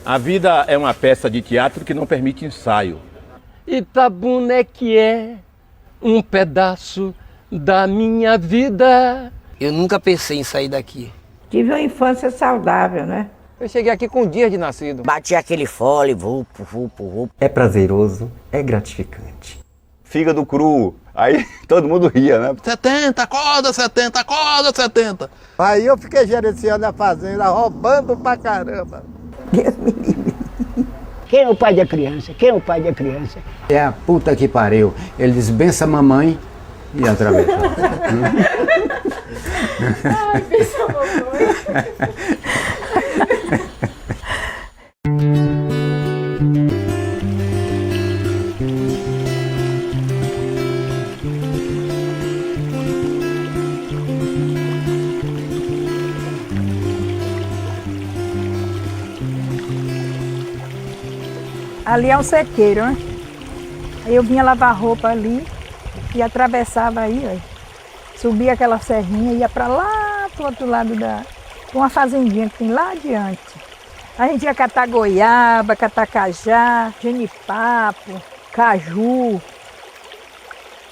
A vida é uma peça de teatro que não permite ensaio. Itabuna é que é um pedaço da minha vida. Eu nunca pensei em sair daqui. Tive uma infância saudável, né? Eu cheguei aqui com dias de nascido. Bati aquele fole, vupo, vupo, vupo. É prazeroso, é gratificante. Fígado cru, aí todo mundo ria, né? 70, acorda, 70, acorda, 70. Aí eu fiquei gerenciando a fazenda, roubando pra caramba. Deus me livre. Quem é o pai da criança? Quem é o pai da criança? É a puta que pariu. Ele dispensa a mamãe e atravessou. Ai, pensa a mamãe. Ali é um sequeiro, né? Aí eu vinha lavar roupa ali e atravessava aí, ó. Subia aquela serrinha e ia para lá, pro outro lado da... uma fazendinha que tem lá adiante. A gente ia catar goiaba, catar cajá, genipapo, caju.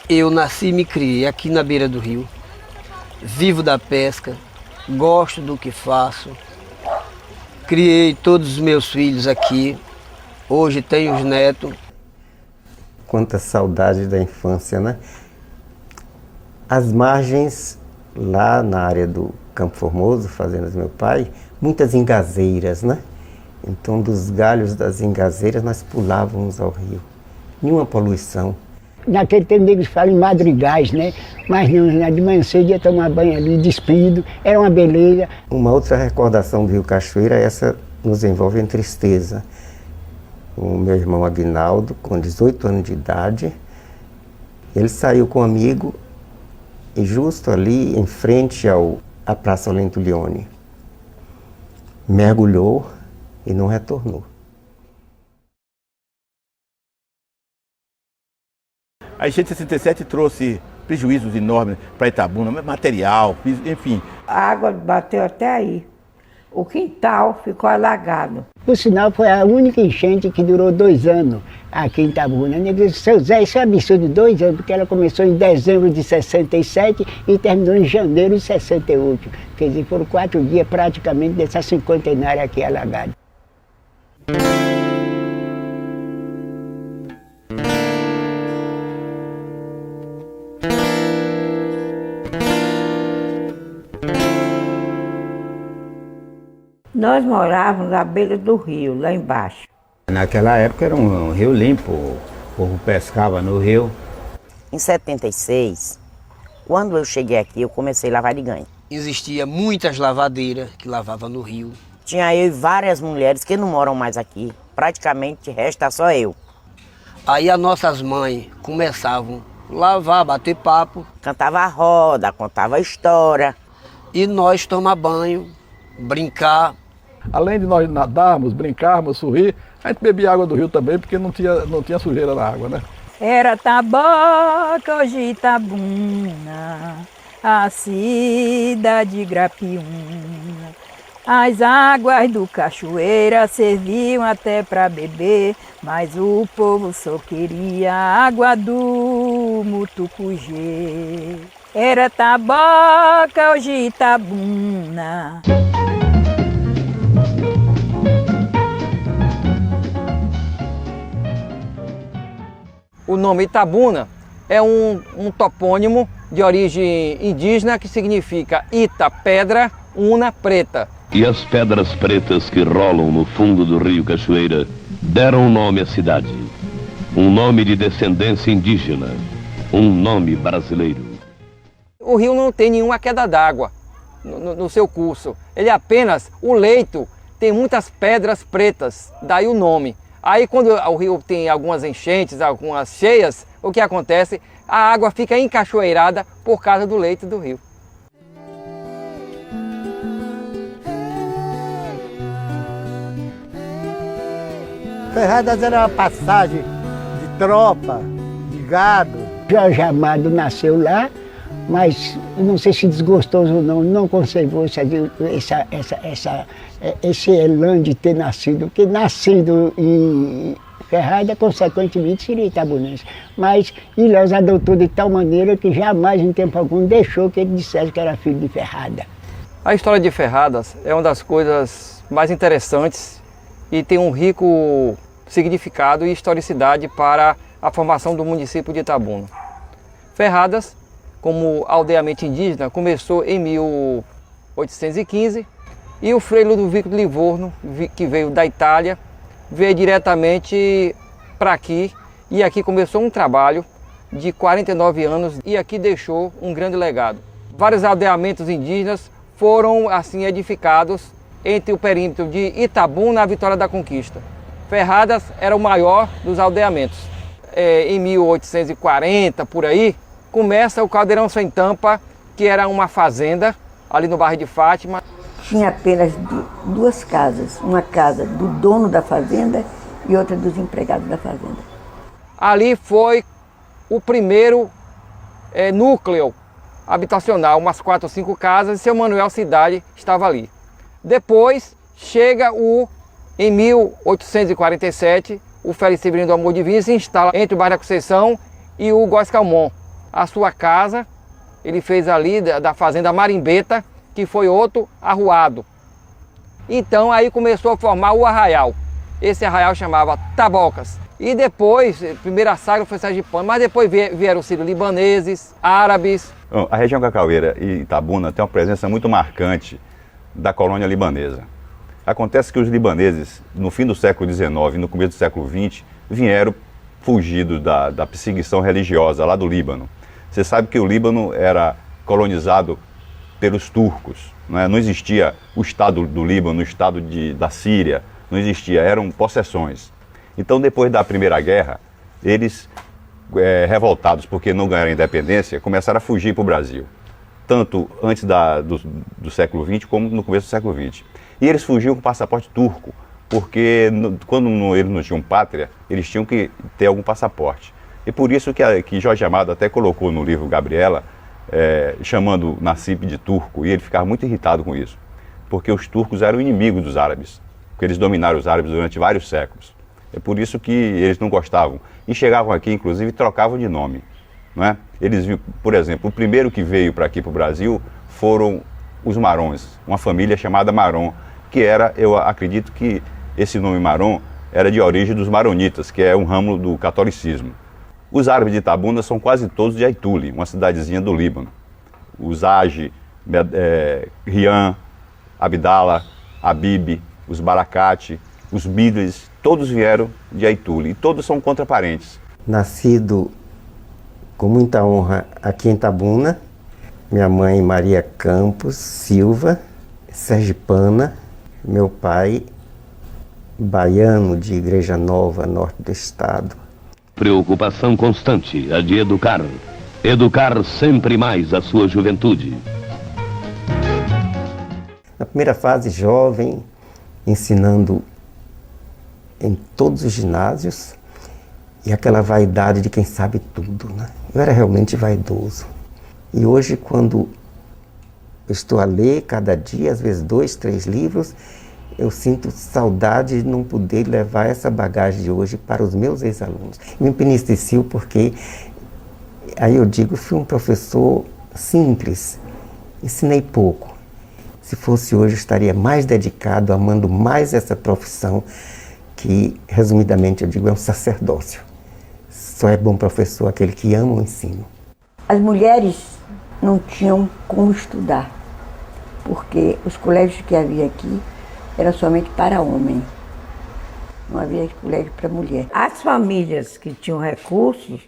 Eu nasci e me criei aqui na beira do rio. Vivo da pesca, gosto do que faço. Criei todos os meus filhos aqui. Hoje tenho os netos. Quanta saudade da infância, né? As margens, lá na área do Campo Formoso, fazendas do meu pai, muitas engazeiras, né? Então, dos galhos das engazeiras, nós pulávamos ao rio. Nenhuma poluição. Naquele tempo eles falam em madrigais, né? Mas não, de manhã cedo ia tomar banho ali, despido, era uma beleza. Uma outra recordação do Rio Cachoeira, essa nos envolve em tristeza. O meu irmão Aguinaldo, com 18 anos de idade, ele saiu com um amigo e justo ali em frente à Praça Olento Leone, mergulhou e não retornou. A enchente de 67 trouxe prejuízos enormes para Itabuna, material, enfim. A água bateu até aí. O quintal ficou alagado. Por sinal, foi a única enchente que durou 2 anos aqui em Itabuna. Seu Zé, isso é absurdo, 2 anos, porque ela começou em dezembro de 67 e terminou em janeiro de 68. Quer dizer, foram 4 dias praticamente dessa cinquentenária aqui alagada. Nós morávamos à beira do rio, lá embaixo. Naquela época era um rio limpo, o povo pescava no rio. Em 76, quando eu cheguei aqui, eu comecei a lavar de ganho. Existia muitas lavadeiras que lavavam no rio. Tinha eu e várias mulheres que não moram mais aqui. Praticamente resta só eu. Aí as nossas mães começavam a lavar, bater papo. Cantava a roda, contava a história. E nós tomar banho, brincar. Além de nós nadarmos, brincarmos, sorrir, a gente bebia água do rio também, porque não tinha sujeira na água, né? Era Taboca, hoje Itabuna, a cidade Grapiúna. As águas do Cachoeira serviam até para beber, mas o povo só queria a água do Mutucugê. Era Taboca, hoje Itabuna. O nome Itabuna é um topônimo de origem indígena que significa Ita, pedra, Una, preta. E as pedras pretas que rolam no fundo do rio Cachoeira deram nome à cidade. Um nome de descendência indígena, um nome brasileiro. O rio não tem nenhuma queda d'água no seu curso. Ele é apenas o leito, tem muitas pedras pretas, daí o nome. Aí quando o rio tem algumas enchentes, algumas cheias, o que acontece? A água fica encachoeirada por causa do leito do rio. Ferradas era uma passagem de tropa, de gado. Jorge Amado nasceu lá, mas não sei se desgostoso ou não conservou esse elan de ter nascido, porque nascido em Ferrada, consequentemente, seria itabunense. Mas Ilhéus adotou de tal maneira que jamais, em tempo algum, deixou que ele dissesse que era filho de Ferrada. A história de Ferradas é uma das coisas mais interessantes e tem um rico significado e historicidade para a formação do município de Itabuna. Ferradas, como aldeamento indígena, começou em 1815 e o Frei Ludovico de Livorno, que veio da Itália, veio diretamente para aqui e aqui começou um trabalho de 49 anos e aqui deixou um grande legado. Vários aldeamentos indígenas foram assim edificados entre o perímetro de Itabuna e Vitória da Conquista. Ferradas era o maior dos aldeamentos. Em 1840, por aí, começa o Caldeirão Sem Tampa, que era uma fazenda ali no bairro de Fátima. Tinha apenas duas casas, uma casa do dono da fazenda e outra dos empregados da fazenda. Ali foi o primeiro núcleo habitacional, umas 4 ou 5 casas, e seu Manuel Cidade estava ali. Depois chega em 1847, o Félix Severino do Amor Divino se instala entre o bairro da Conceição e o Góes Calmon. A sua casa, ele fez ali da fazenda Marimbeta, que foi outro arruado. Então aí começou a formar o arraial. Esse arraial chamava Tabocas. E depois, primeira saga foi sergipano, mas depois vieram os sírio-libaneses, árabes. A região Cacaueira e Itabuna tem uma presença muito marcante da colônia libanesa. Acontece que os libaneses, no fim do século XIX e no começo do século XX, vieram fugidos da perseguição religiosa lá do Líbano. Você sabe que o Líbano era colonizado pelos turcos, não existia o Estado do Líbano, o Estado da Síria, não existia, eram possessões. Então, depois da Primeira Guerra, eles, revoltados porque não ganharam independência, começaram a fugir para o Brasil, tanto antes do século XX como no começo do século XX. E eles fugiam com passaporte turco, porque quando eles não tinham pátria, eles tinham que ter algum passaporte. E por isso que Jorge Amado até colocou no livro Gabriela, chamando Nassib de turco, e ele ficava muito irritado com isso, porque os turcos eram inimigos dos árabes, porque eles dominaram os árabes durante vários séculos. É por isso que eles não gostavam. E chegavam aqui, inclusive, e trocavam de nome. Não é? Eles viram, por exemplo, o primeiro que veio para aqui, para o Brasil, foram os Marons, uma família chamada Maron, que era, eu acredito que esse nome Maron era de origem dos maronitas, que é um ramo do catolicismo. Os árabes de Itabuna são quase todos de Aituli, uma cidadezinha do Líbano. Os Age, Rian, Abdala, Habib, os Baracate, os Bidres, todos vieram de Aituli e todos são contraparentes. Nascido com muita honra aqui em Itabuna, minha mãe Maria Campos Silva, sergipana, meu pai baiano de Igreja Nova, norte do estado. Preocupação constante, a de educar sempre mais a sua juventude. Na primeira fase, jovem, ensinando em todos os ginásios, e aquela vaidade de quem sabe tudo, né? Eu era realmente vaidoso. E hoje, quando eu estou a ler cada dia, às vezes 2, 3 livros, eu sinto saudade de não poder levar essa bagagem de hoje para os meus ex-alunos. Me penitenciou porque, aí eu digo, fui um professor simples, ensinei pouco. Se fosse hoje, eu estaria mais dedicado, amando mais essa profissão, que, resumidamente, eu digo, é um sacerdócio. Só é bom professor aquele que ama o ensino. As mulheres não tinham como estudar, porque os colégios que havia aqui era somente para homem, não havia colégio para mulher. As famílias que tinham recursos,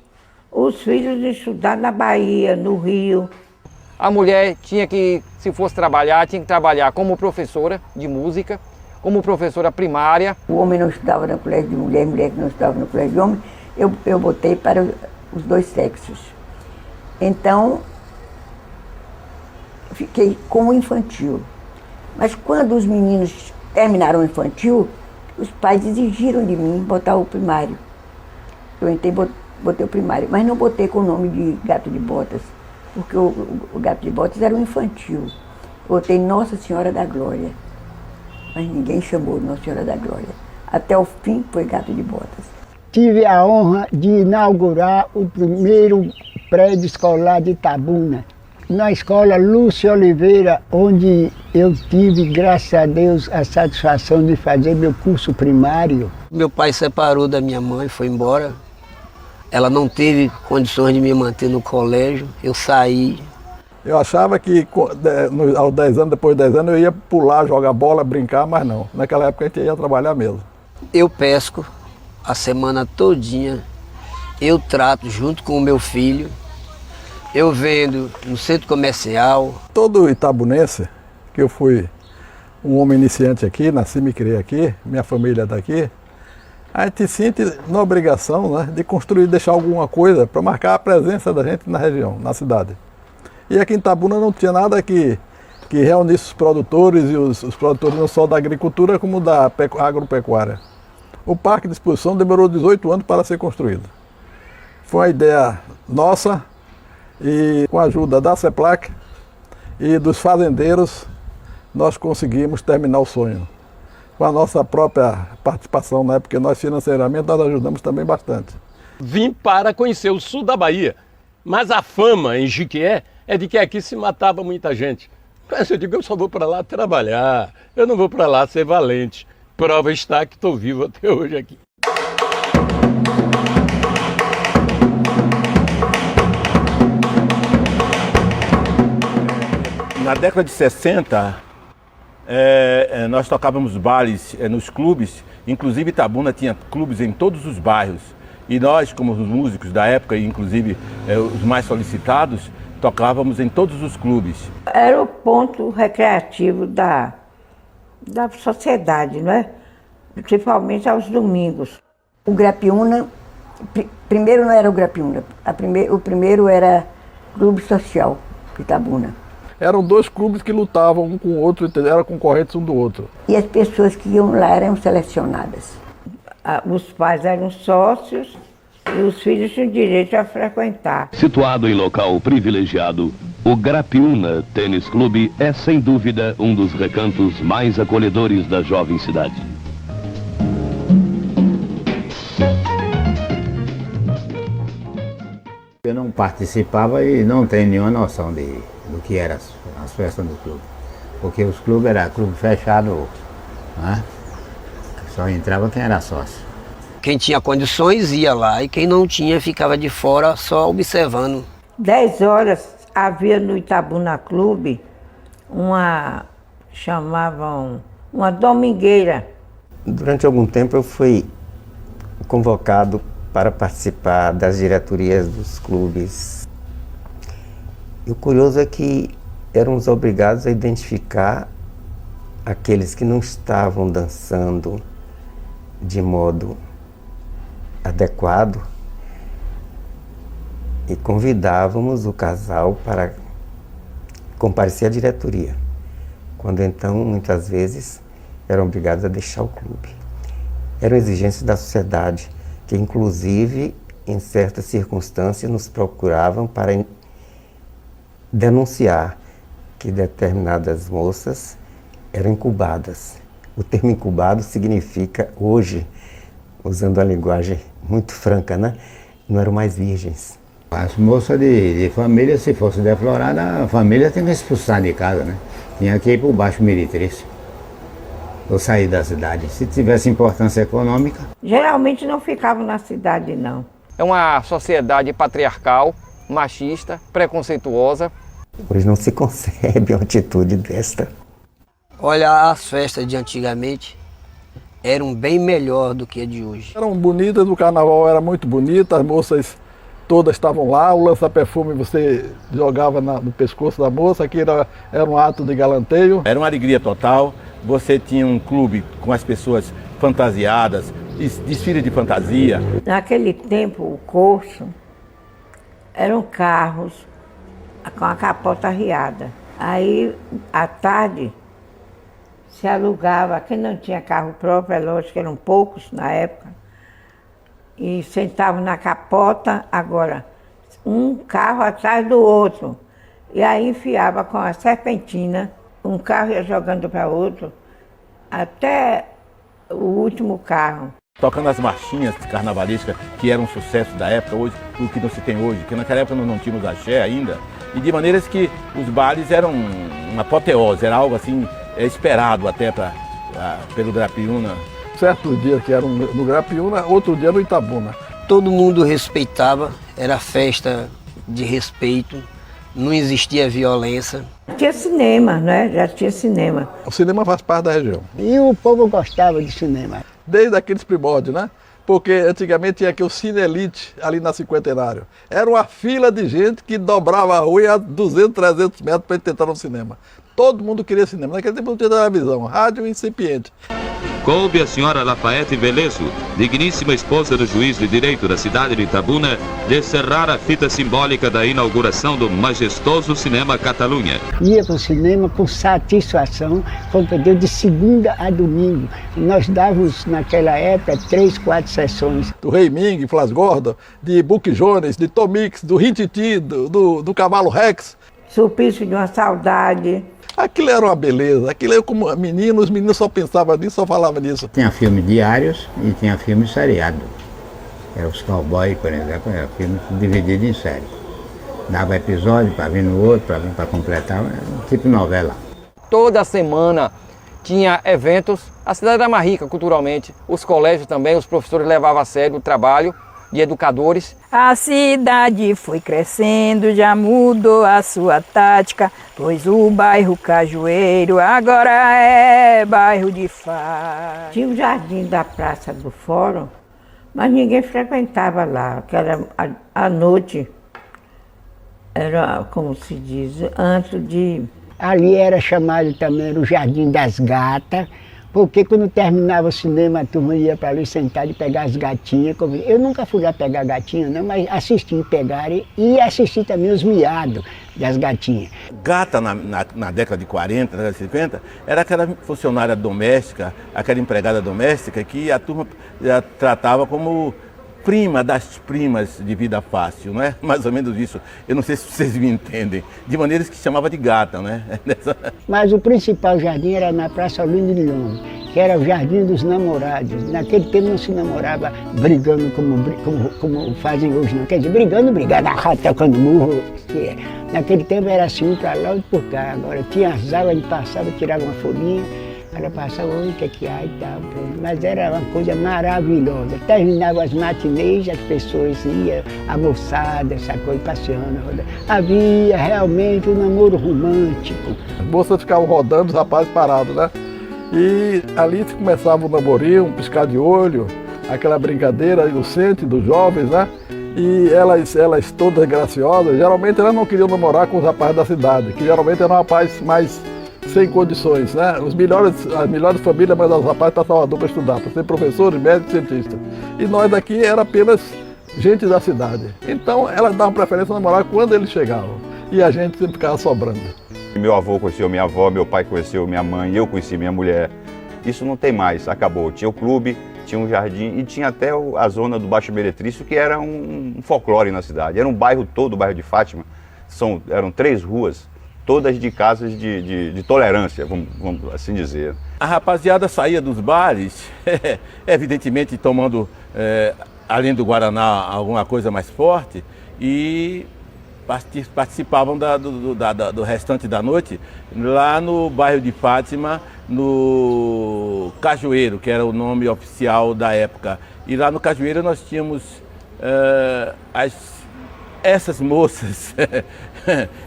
os filhos estudaram na Bahia, no Rio. A mulher tinha que, se fosse trabalhar, tinha que trabalhar como professora de música, como professora primária. O homem não estudava no colégio de mulher, a mulher que não estudava no colégio de homem, eu botei para os dois sexos. Então, fiquei com o infantil. Mas quando os meninos terminaram o infantil, os pais exigiram de mim botar o primário. Eu entrei, botei o primário, mas não botei com o nome de Gato de Botas, porque o Gato de Botas era um infantil. Botei Nossa Senhora da Glória, mas ninguém chamou Nossa Senhora da Glória. Até o fim foi Gato de Botas. Tive a honra de inaugurar o primeiro prédio escolar de Itabuna, na escola Lúcia Oliveira, onde eu tive, graças a Deus, a satisfação de fazer meu curso primário. Meu pai separou da minha mãe, foi embora. Ela não teve condições de me manter no colégio, eu saí. Eu achava que aos 10 anos, depois de 10 anos, eu ia pular, jogar bola, brincar, mas não. Naquela época a gente ia trabalhar mesmo. Eu pesco a semana todinha, eu trato junto com o meu filho, eu vendo no centro comercial. Todo itabunense, que eu fui um homem iniciante aqui, nasci e me criei aqui, minha família é daqui, a gente sente na obrigação, né, de construir, deixar alguma coisa para marcar a presença da gente na região, na cidade. E aqui em Itabuna não tinha nada que reunisse os produtores, e os produtores não só da agricultura como da agropecuária. O parque de exposição demorou 18 anos para ser construído. Foi uma ideia nossa e com a ajuda da CEPLAC e dos fazendeiros nós conseguimos terminar o sonho. Com a nossa própria participação, né? Porque nós financeiramente nós ajudamos também bastante. Vim para conhecer o sul da Bahia, mas a fama em Jiquié é de que aqui se matava muita gente. Mas eu digo, eu só vou para lá trabalhar, eu não vou para lá ser valente. Prova está que estou vivo até hoje aqui. Na década de 60, nós tocávamos bailes nos clubes, inclusive Itabuna tinha clubes em todos os bairros. E nós, como os músicos da época, inclusive os mais solicitados, tocávamos em todos os clubes. Era o ponto recreativo da sociedade, não é? Principalmente aos domingos. O Grapiúna, primeiro não era o Grapiúna, o primeiro era Clube Social, Itabuna. Eram dois clubes que lutavam um com o outro, eram concorrentes um do outro. E as pessoas que iam lá eram selecionadas. Os pais eram sócios e os filhos tinham direito a frequentar. Situado em local privilegiado, o Grapiúna Tênis Clube é sem dúvida um dos recantos mais acolhedores da jovem cidade. Eu não participava e não tenho nenhuma noção do que eram as festas do clube. Porque os clubes eram clube fechado, né? Só entrava quem era sócio. Quem tinha condições ia lá e quem não tinha ficava de fora só observando. 10 horas havia no Itabuna Clube chamavam uma domingueira. Durante algum tempo eu fui convocado para participar das diretorias dos clubes. E o curioso é que éramos obrigados a identificar aqueles que não estavam dançando de modo adequado e convidávamos o casal para comparecer à diretoria, quando então, muitas vezes, eram obrigados a deixar o clube. Eram exigências da sociedade, que inclusive, em certas circunstâncias, nos procuravam para denunciar que determinadas moças eram incubadas. O termo incubado significa, hoje, usando a linguagem muito franca, né? Não eram mais virgens. As moças de família, se fosse deflorada, a família tem que expulsar de casa, né? Tinha que ir para o Baixo Meretrício, ou sair da cidade. Se tivesse importância econômica... Geralmente não ficavam na cidade, não. É uma sociedade patriarcal, machista, preconceituosa. Hoje não se concebe uma atitude desta. Olha, as festas de antigamente eram bem melhor do que a de hoje. Eram bonitas, o carnaval era muito bonito, as moças todas estavam lá, o lança-perfume você jogava no pescoço da moça, aqui era um ato de galanteio. Era uma alegria total, você tinha um clube com as pessoas fantasiadas, desfile de fantasia. Naquele tempo, o curso eram carros com a capota arriada. Aí, à tarde, se alugava, quem não tinha carro próprio, é lógico que eram poucos na época, e sentavam na capota, agora, um carro atrás do outro. E aí enfiava com a serpentina, um carro ia jogando para outro, até o último carro. Tocando as marchinhas carnavalescas, que eram um sucesso da época, hoje, o que não se tem hoje, porque naquela época nós não tínhamos axé ainda, e de maneiras que os bailes eram uma apoteose, era algo assim esperado até pelo Grapiúna. Certo dia que era no Grapiúna, outro dia no Itabuna. Todo mundo respeitava, era festa de respeito, não existia violência. Tinha cinema, né? Já tinha cinema. O cinema faz parte da região. E o povo gostava de cinema. Desde aqueles primórdios, né? Porque antigamente tinha aqui o Cine Elite, ali na Cinquentenário. Era uma fila de gente que dobrava a rua a 200, 300 metros para tentar no cinema. Todo mundo queria cinema. Naquele tempo não tinha televisão, rádio incipiente. Coube a senhora Lafayette Veloso, digníssima esposa do juiz de direito da cidade de Itabuna, descerrar a fita simbólica da inauguração do majestoso Cinema Catalunha. Ia para o cinema por satisfação, compreendeu, de segunda a domingo. Nós dávamos, naquela época, 3, 4 sessões. Do Rei Ming, Flas Gordon, de Buck Jones, de Tomix, do Rititi, do Cavalo Rex. Supício de uma saudade. Aquilo era uma beleza, aquilo eu como menino, os meninos só pensavam nisso, só falavam nisso. Tinha filme diários e tinha filme seriado. Era os cowboys, por exemplo, era filme dividido em série. Dava episódio para vir no outro, para vir para completar, era tipo novela. Toda semana tinha eventos, a cidade era mais rica culturalmente, os colégios também, os professores levavam a sério o trabalho de educadores. A cidade foi crescendo, já mudou a sua tática, pois o bairro Cajueiro agora é bairro de fato. Tinha o jardim da Praça do Fórum, mas ninguém frequentava lá, que era à noite, era, como se diz, antes de... Ali era chamado também o Jardim das Gatas, porque quando terminava o cinema, a turma ia para ali sentar e pegar as gatinhas. Eu nunca fui lá pegar gatinha, não, mas assisti pegarem e assisti também os miados das gatinhas. Gata, na década de 40, na década de 50, era aquela funcionária doméstica, aquela empregada doméstica que a turma já tratava como prima das primas de vida fácil, não é? Mais ou menos isso. Eu não sei se vocês me entendem. De maneiras que chamava de gata, né? Mas o principal jardim era na Praça Olinda de Lombo, que era o Jardim dos Namorados. Naquele tempo não se namorava brigando como fazem hoje, não. Quer dizer, brigando, tocando murro. Naquele tempo era assim, um para lá, outro por cá. Agora tinha as aulas, de passava, tirava uma folhinha, ela passava, oi, o que é que há e tal. Mas era uma coisa maravilhosa. Terminava as matinês, as pessoas iam, a moçada, essa coisa, passeando. Havia realmente um namoro romântico. As moças ficavam rodando, os rapazes parados, né? E ali começava o namorinho, um piscar de olho, aquela brincadeira inocente dos jovens, né? E elas todas graciosas, geralmente elas não queriam namorar com os rapazes da cidade, que geralmente eram rapazes mais sem condições, né? As melhores famílias mandavam os rapazes para Salvador para estudar, para ser professores, médicos, cientistas. E nós daqui era apenas gente da cidade. Então elas davam preferência a namorar quando eles chegavam. E a gente sempre ficava sobrando. Meu avô conheceu minha avó, meu pai conheceu minha mãe, eu conheci minha mulher. Isso não tem mais, acabou. Tinha o clube, tinha um jardim e tinha até a zona do Baixo Meretrício, que era um folclore na cidade. Era um bairro todo, o bairro de Fátima. Eram 3 ruas, todas de casas de tolerância, vamos assim dizer. A rapaziada saía dos bares, evidentemente tomando, além do Guaraná, alguma coisa mais forte, e participavam do restante da noite lá no bairro de Fátima, no Cajueiro, que era o nome oficial da época. E lá no Cajueiro nós tínhamos essas moças,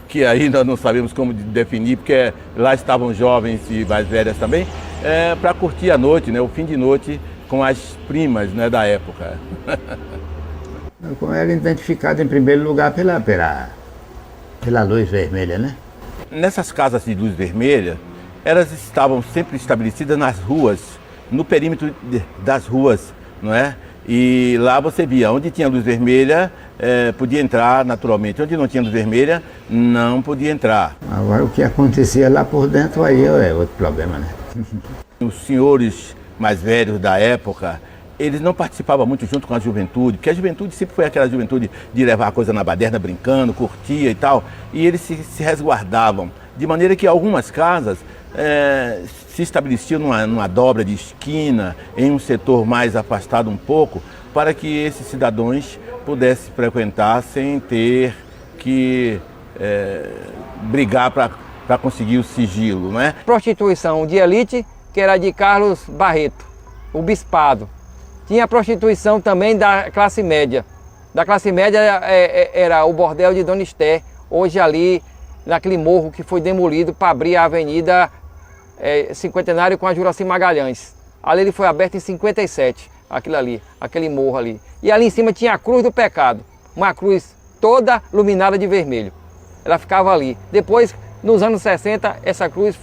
que aí nós não sabemos como definir, porque lá estavam jovens e mais velhas também, para curtir a noite, né, o fim de noite com as primas, né, da época. Era identificado em primeiro lugar pela luz vermelha, né? Nessas casas de luz vermelha, elas estavam sempre estabelecidas nas ruas, no perímetro das ruas, não é? E lá você via, onde tinha luz vermelha, podia entrar naturalmente. Onde não tinha luz vermelha, não podia entrar. Agora o que acontecia lá por dentro aí é outro problema, né? Os senhores mais velhos da época, eles não participavam muito junto com a juventude, porque a juventude sempre foi aquela juventude de levar a coisa na baderna, brincando, curtia e tal, e eles se resguardavam, de maneira que algumas casas se estabeleciam numa dobra de esquina, em um setor mais afastado um pouco, para que esses cidadãos pudessem frequentar sem ter que brigar para conseguir o sigilo, né? Prostituição de elite, que era de Carlos Barreto, o bispado. Tinha a prostituição também da classe média. Da classe média era o bordel de Dona Esté, hoje ali naquele morro que foi demolido para abrir a Avenida Cinquentenário com a Juraci Magalhães. Ali ele foi aberto em 57, aquilo ali, aquele morro ali. E ali em cima tinha a Cruz do Pecado, uma cruz toda iluminada de vermelho. Ela ficava ali. Depois, nos anos 60, essa cruz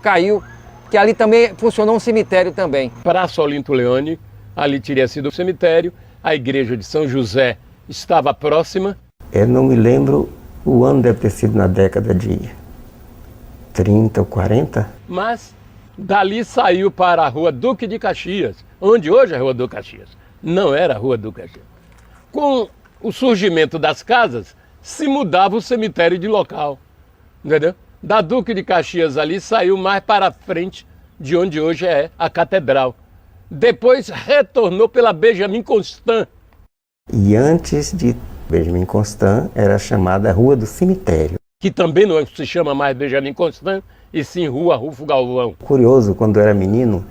caiu, que ali também funcionou um cemitério também. Praça Olinto Leone, ali teria sido o cemitério, a igreja de São José estava próxima. Eu não me lembro, o ano deve ter sido na década de 30 ou 40. Mas dali saiu para a Rua Duque de Caxias, onde hoje é a Rua Duque de Caxias. Não era a Rua Duque de Caxias. Com o surgimento das casas, se mudava o cemitério de local, entendeu? Da Duque de Caxias ali saiu mais para frente de onde hoje é a Catedral. Depois retornou pela Benjamin Constant. E antes de Benjamin Constant era chamada Rua do Cemitério. Que também não se chama mais Benjamin Constant, e sim Rua Rufo Galvão. Curioso, quando eu era menino,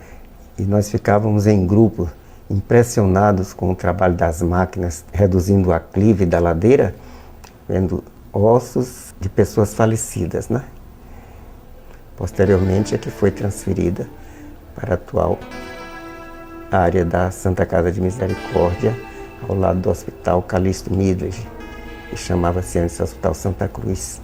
e nós ficávamos em grupo, impressionados com o trabalho das máquinas, reduzindo o aclive da ladeira, vendo ossos de pessoas falecidas, né? Posteriormente é que foi transferida para a atual área da Santa Casa de Misericórdia, ao lado do Hospital Calixto Midledge, que chamava-se antes Hospital Santa Cruz.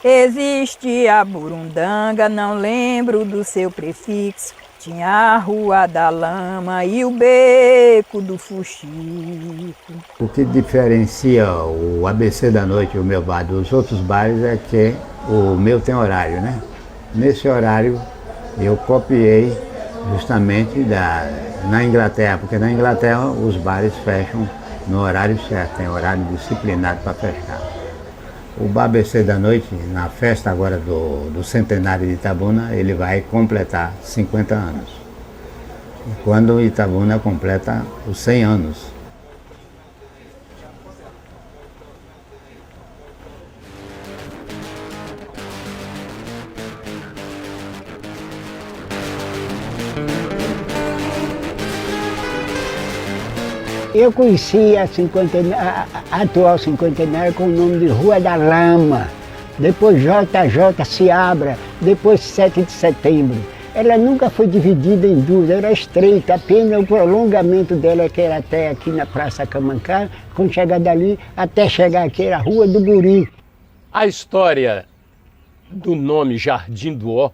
Existe a Burundanga, não lembro do seu prefixo. Tinha a Rua da Lama e o Beco do Fuxico. O que diferencia o ABC da Noite, o meu bar, dos outros bares é que o meu tem horário, né? Nesse horário eu copiei justamente na Inglaterra, porque na Inglaterra os bares fecham no horário certo, tem horário disciplinado para fechar. O Bar ABC da Noite, na festa agora do centenário de Itabuna, ele vai completar 50 anos. E quando Itabuna completa os 100 anos. Eu conheci a atual cinquentenária com o nome de Rua da Lama, depois JJ Seabra, depois 7 de setembro. Ela nunca foi dividida em duas, era estreita, apenas o prolongamento dela que era até aqui na Praça Camancá, quando chegar dali, até chegar aqui era a Rua do Guri. A história do nome Jardim do Ó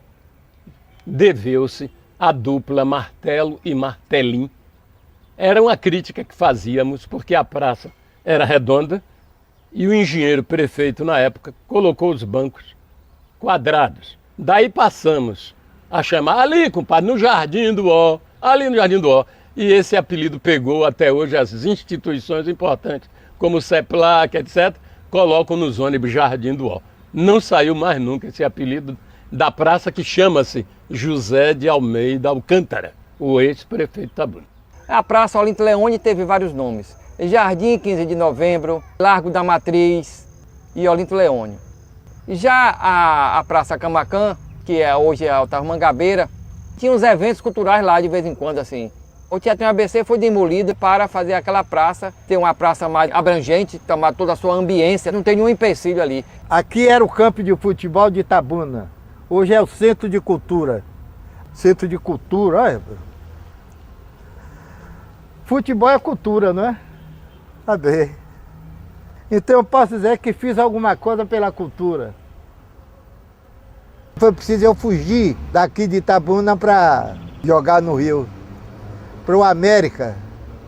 deveu-se à dupla Martelo e Martelim. Era uma crítica que fazíamos porque a praça era redonda e o engenheiro prefeito na época colocou os bancos quadrados. Daí passamos a chamar ali, compadre, no Jardim do Ó, ali no Jardim do Ó. E esse apelido pegou até hoje as instituições importantes, como o CEPLAC, etc., colocam nos ônibus Jardim do Ó. Não saiu mais nunca esse apelido da praça que chama-se José de Almeida Alcântara, o ex-prefeito de Itabuna. A Praça Olinto Leone teve vários nomes. Jardim 15 de Novembro, Largo da Matriz e Olinto Leone. Já a Praça Camacan, que hoje é a Otávio Mangabeira, tinha uns eventos culturais lá de vez em quando, assim. O Teatro ABC foi demolido para fazer aquela praça, ter uma praça mais abrangente, tomar toda a sua ambiência, não tem nenhum empecilho ali. Aqui era o campo de futebol de Itabuna, hoje é o Centro de Cultura. Centro de Cultura, olha. Futebol é cultura, não é? Saber. Então eu posso dizer que fiz alguma coisa pela cultura. Foi preciso eu fugir daqui de Itabuna para jogar no Rio. Para o América.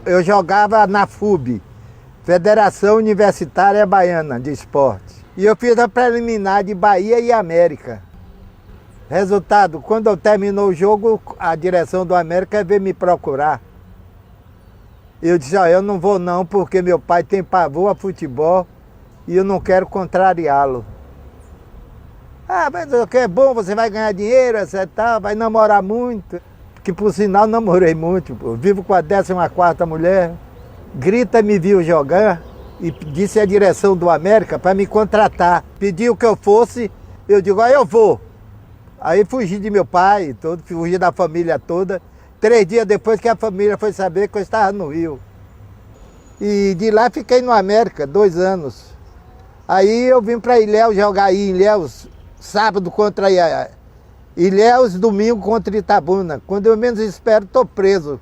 Eu jogava na FUB, Federação Universitária Baiana de Esporte. E eu fiz a preliminar de Bahia e América. Resultado, quando terminou o jogo, a direção do América veio me procurar. Eu disse, eu não vou não, porque meu pai tem pavor a futebol e eu não quero contrariá-lo. Mas o que é bom, você vai ganhar dinheiro, etc, vai namorar muito. Que por sinal namorei muito, pô. Vivo com a 14ª mulher. Grita me viu jogar e disse à direção do América para me contratar. Pediu que eu fosse, eu digo, eu vou. Aí fugi de meu pai, fugi da família toda. 3 dias depois que a família foi saber que eu estava no Rio. E de lá fiquei no América, 2 anos. Aí eu vim para Ilhéus jogar aí em Ilhéus, sábado contra Ilhéus, domingo contra Itabuna. Quando eu menos espero, estou preso.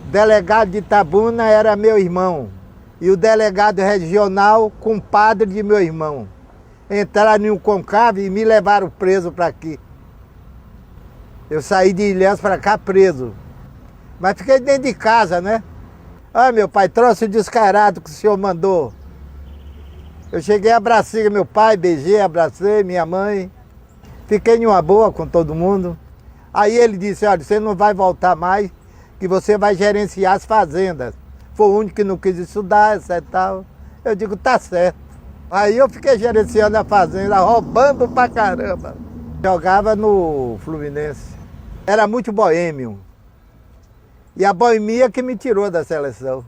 O delegado de Itabuna era meu irmão. E o delegado regional, compadre de meu irmão. Entraram em um conclave e me levaram preso para aqui. Eu saí de Ilhéus para cá preso. Mas fiquei dentro de casa, né? Meu pai, trouxe o descarado que o senhor mandou. Eu cheguei, abracei meu pai, beijei, abracei minha mãe. Fiquei em uma boa com todo mundo. Aí ele disse, olha, você não vai voltar mais, que você vai gerenciar as fazendas. Foi o único que não quis estudar, etc. Tal. Eu digo, tá certo. Aí eu fiquei gerenciando a fazenda, roubando pra caramba. Jogava no Fluminense. Era muito boêmio. E a boemia que me tirou da seleção.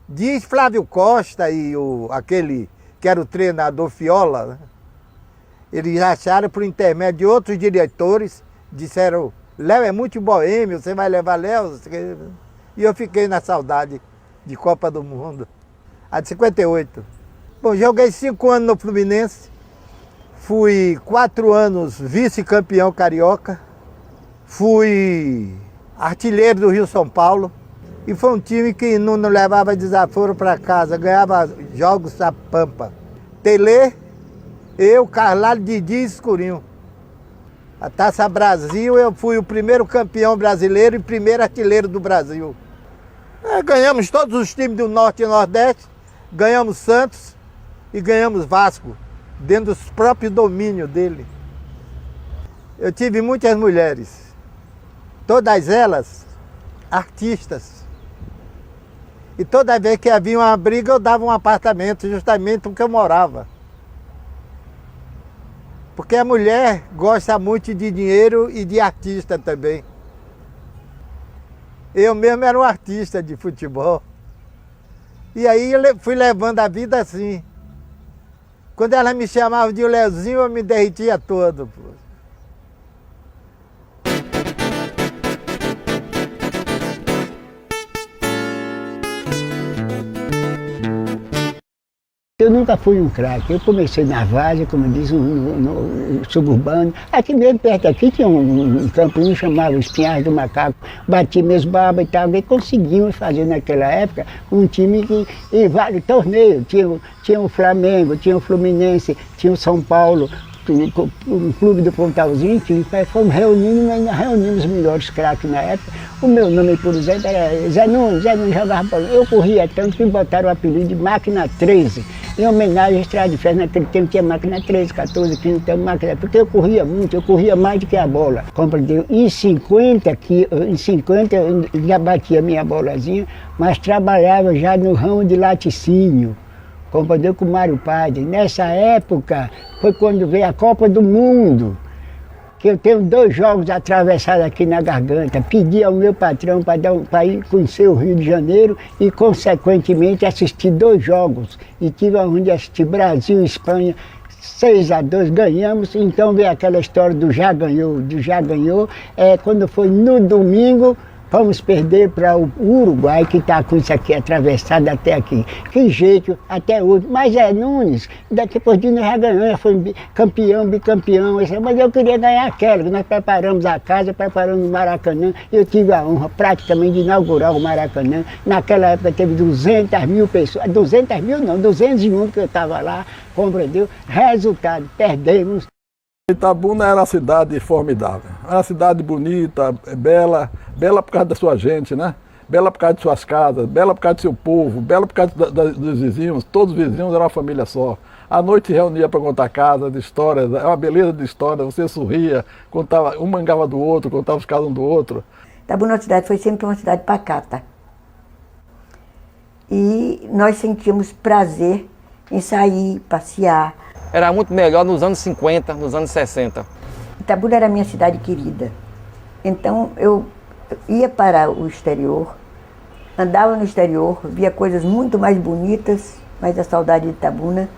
Diz Flávio Costa e aquele que era o treinador Fiola, né? Eles acharam por intermédio de outros diretores, disseram, Léo é muito boêmio, você vai levar Léo? E eu fiquei na saudade de Copa do Mundo. A de 58. Bom, joguei 5 anos no Fluminense, fui 4 anos vice-campeão carioca, fui artilheiro do Rio São Paulo, e foi um time que não levava desaforo para casa, ganhava jogos da Pampa. Tele, eu, Carlalho, Didi e Escurinho. A Taça Brasil, eu fui o primeiro campeão brasileiro e primeiro artilheiro do Brasil. Ganhamos todos os times do Norte e Nordeste, ganhamos Santos e ganhamos Vasco, dentro dos próprios domínios dele. Eu tive muitas mulheres, todas elas artistas. E toda vez que havia uma briga, eu dava um apartamento, justamente porque eu morava. Porque a mulher gosta muito de dinheiro e de artista também. Eu mesmo era um artista de futebol. E aí eu fui levando a vida assim. Quando ela me chamava de Leozinho, eu me derretia todo. Eu nunca fui um craque. Eu comecei na várzea, como diz, no suburbano. Aqui mesmo, perto aqui, tinha um campo, chamava Espinhais do Macaco. Bati meus babas e tal. E conseguimos fazer naquela época um time que, em vários torneios. Tinha o Flamengo, tinha o Fluminense, tinha o São Paulo, o Clube do Pontalzinho, enfim. Fomos reunimos os melhores craques na época. O meu nome, por exemplo, era Zé Nunes jogava bola. Eu corria tanto que me botaram o apelido de Máquina 13. Em homenagem à Estrada de Ferro, naquele tempo tinha máquina 13, 14, 15, então máquina, porque eu corria muito, eu corria mais do que a bola. Compreendeu? Em 50 eu já batia minha bolazinha, mas trabalhava já no ramo de laticínio, compreendeu? Com o Mário Padre. Nessa época foi quando veio a Copa do Mundo, que eu tenho 2 jogos atravessados aqui na garganta. Pedi ao meu patrão para ir conhecer o Rio de Janeiro e, consequentemente, assistir 2 jogos. E tive onde assistir Brasil e Espanha, 6-2, ganhamos. Então veio aquela história do já ganhou. Quando foi no domingo, vamos perder para o Uruguai, que está com isso aqui atravessado até aqui. Que jeito, até hoje. Mas Nunes, daqui por dia nós já ganhamos, já foi campeão, bicampeão. Mas eu queria ganhar aquela, que nós preparamos a casa, preparamos o Maracanã. Eu tive a honra praticamente de inaugurar o Maracanã. Naquela época teve 200 mil pessoas, 200 mil não, 201 que eu estava lá, compreendeu? Resultado, perdemos. Itabuna era uma cidade formidável, era uma cidade bonita, bela por causa da sua gente, né? bela por causa de suas casas, bela por causa do seu povo, bela por causa dos vizinhos, todos os vizinhos eram uma família só. À noite se reunia para contar casa, de histórias, é uma beleza de história, você sorria, contava, um mangava do outro, contava os casos um do outro. Itabuna cidade foi sempre uma cidade pacata. E nós sentíamos prazer em sair, passear. Era muito melhor nos anos 50, nos anos 60. Itabuna era a minha cidade querida. Então eu ia para o exterior, andava no exterior, via coisas muito mais bonitas, mas a saudade de Itabuna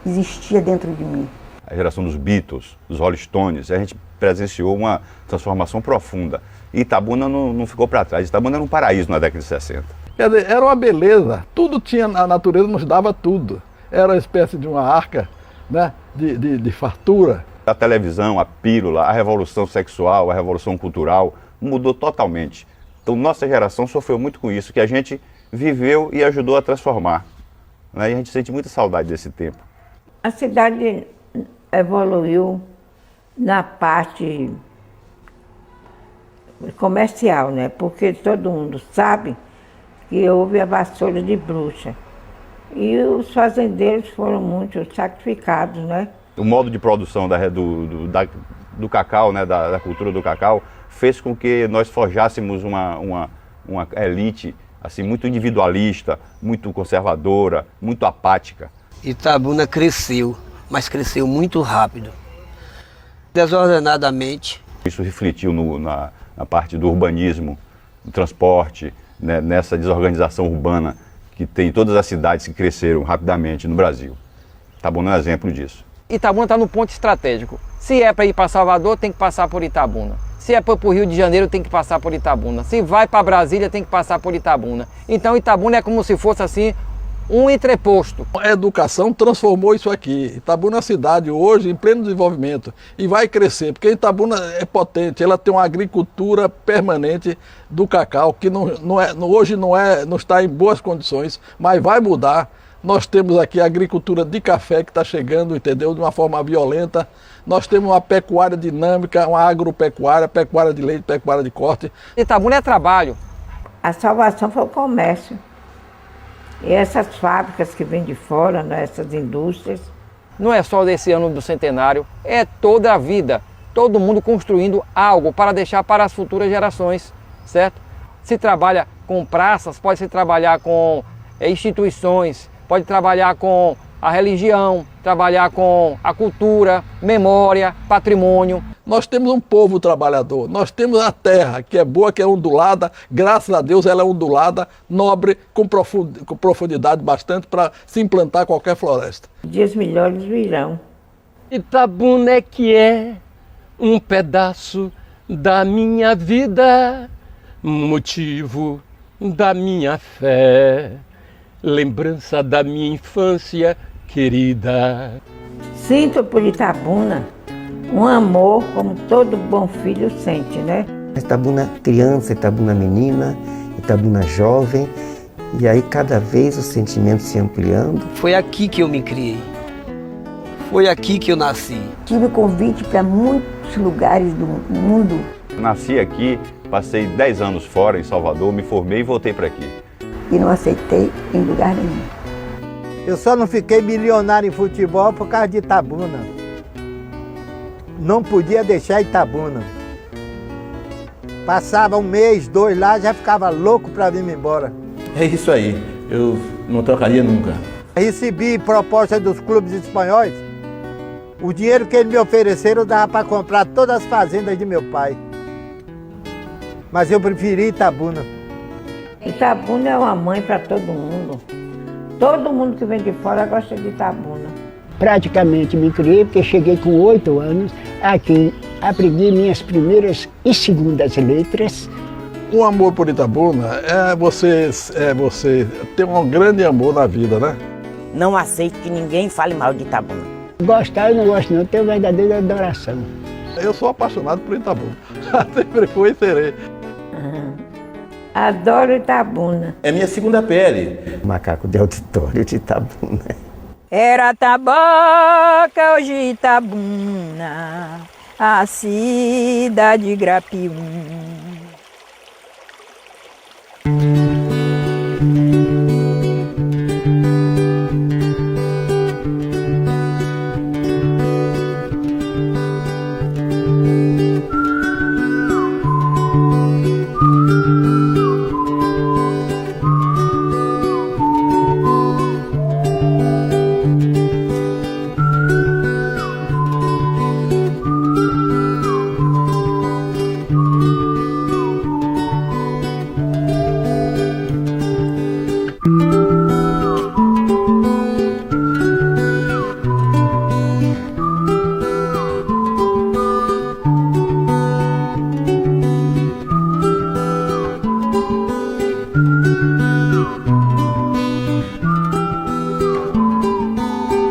existia dentro de mim. A geração dos Beatles, dos Rolling Stones, a gente presenciou uma transformação profunda. E Itabuna não ficou para trás. Itabuna era um paraíso na década de 60. Quer dizer, era uma beleza, tudo tinha, a natureza nos dava tudo. Era uma espécie de uma arca, né, de fartura. A televisão, a pílula, a revolução sexual, a revolução cultural mudou totalmente. Então nossa geração sofreu muito com isso, que a gente viveu e ajudou a transformar. Né? E a gente sente muita saudade desse tempo. A cidade evoluiu na parte comercial, né? Porque todo mundo sabe que houve a vassoura de bruxa. E os fazendeiros foram muito sacrificados, né? O modo de produção do cacau, né? da cultura do cacau, fez com que nós forjássemos uma elite assim, muito individualista, muito conservadora, muito apática. Itabuna cresceu, mas cresceu muito rápido, desordenadamente. Isso refletiu na parte do urbanismo, do transporte, né, nessa desorganização urbana que tem em todas as cidades que cresceram rapidamente no Brasil. Itabuna é um exemplo disso. Itabuna está no ponto estratégico. Se é para ir para Salvador, tem que passar por Itabuna. Se é para o Rio de Janeiro, tem que passar por Itabuna. Se vai para Brasília, tem que passar por Itabuna. Então Itabuna é como se fosse assim um entreposto. A educação transformou isso aqui. Itabuna é uma cidade hoje em pleno desenvolvimento e vai crescer, porque Itabuna é potente, ela tem uma agricultura permanente do cacau, que hoje não está em boas condições, mas vai mudar. Nós temos aqui a agricultura de café que está chegando, entendeu? De uma forma violenta. Nós temos uma pecuária dinâmica, uma agropecuária, pecuária de leite, pecuária de corte. Itabuna é trabalho. A salvação foi o comércio. E essas fábricas que vêm de fora, né, essas indústrias. Não é só desse ano do centenário, é toda a vida. Todo mundo construindo algo para deixar para as futuras gerações, certo? Se trabalha com praças, pode se trabalhar com instituições, pode trabalhar com a religião, trabalhar com a cultura, memória, patrimônio. Nós temos um povo trabalhador, nós temos a terra que é boa, que é ondulada, graças a Deus ela é ondulada, nobre, com profundidade bastante para se implantar qualquer floresta. Dias melhores virão. Itabuna é que é um pedaço da minha vida, motivo da minha fé, lembrança da minha infância querida. Sinto por Itabuna um amor como todo bom filho sente, né? Itabuna criança, Itabuna menina, Itabuna jovem, e aí cada vez os sentimentos se ampliando. Foi aqui que eu me criei, foi aqui que eu nasci. Tive convite para muitos lugares do mundo. Nasci aqui, passei 10 anos fora em Salvador, me formei e voltei para aqui. E não aceitei em lugar nenhum. Eu só não fiquei milionário em futebol por causa de Itabuna. Não podia deixar Itabuna. Passava um mês, 2 lá, já ficava louco para vir embora. É isso aí, eu não trocaria nunca. Recebi proposta dos clubes espanhóis. O dinheiro que eles me ofereceram dava para comprar todas as fazendas de meu pai. Mas eu preferi Itabuna. Itabuna é uma mãe para todo mundo. Todo mundo que vem de fora gosta de Itabuna. Praticamente me criei, porque cheguei com 8 anos. Aqui aprendi minhas primeiras e segundas letras. O amor por Itabuna é você ter um grande amor na vida, né? Não aceito que ninguém fale mal de Itabuna. Gostar eu não gosto não, tenho verdadeira adoração. Eu sou apaixonado por Itabuna. Sempre fui e serei. Adoro Itabuna. É minha segunda pele. Macaco de auditório de Itabuna. Era Taboca, hoje Itabuna, a cidade Grapiúna.